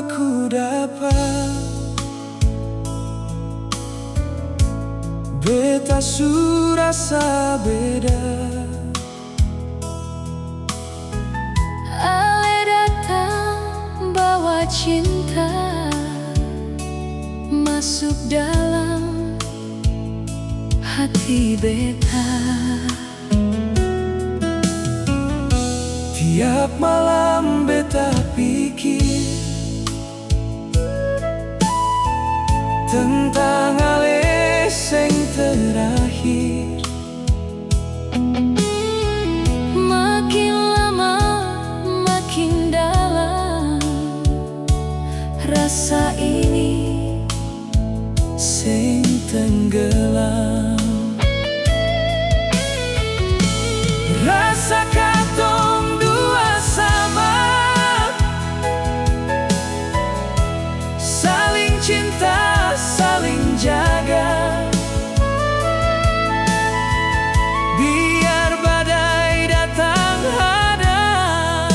aku dapat, beta su rasa beda. Ale datang bawa cinta masuk dalam hati beta. Tiap malam beta pikir tentang ale sing terakhir. Makin lama makin dalam rasa ini Sing tenggelam. Rasa katong dua sama, saling cinta, saling jaga. Biar badai datang hadang,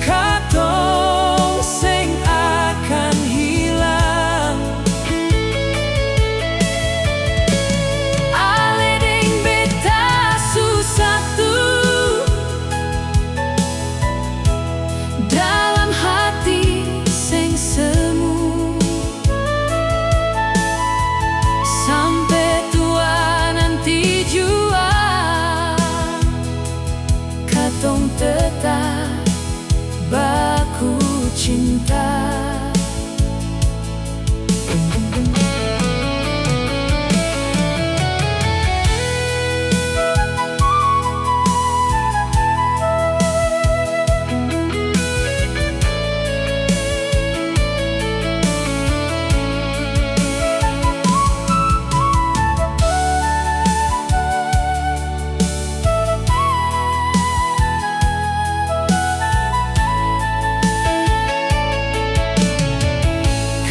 katong sing akan hilang. Ale deng beta susatu dalam hati sing semu. Sampai tua nanti jua katong tetap baku cinta.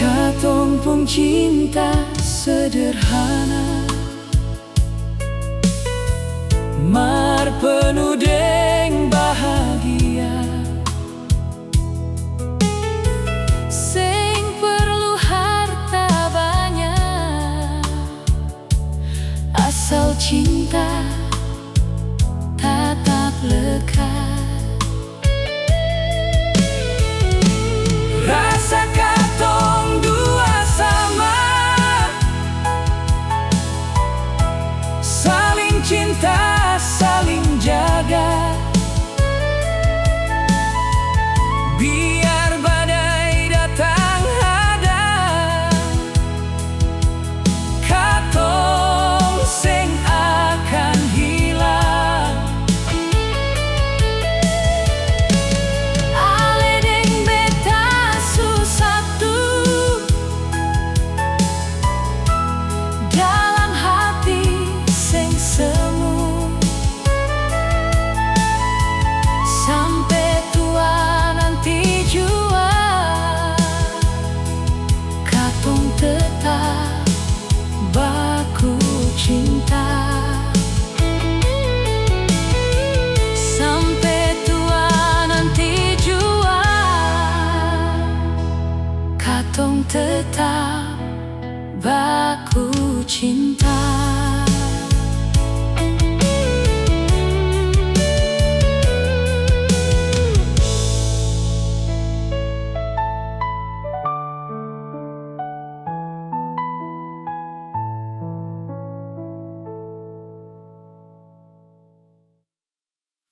Katong pun cinta sederhana, mar penuh deng bahagia. Sing perlu harta banyak, asal cinta tatap lekat. Rasa katong dua sama, saling cinta, saling jaga. Biar badai datang hadang, katong sing akan hilang. Ale deng beta susatu dalam hati sing semu. Sampai tua nanti jua katong tetap baku cinta. Sampai tua nanti jua katong tetap baku cinta.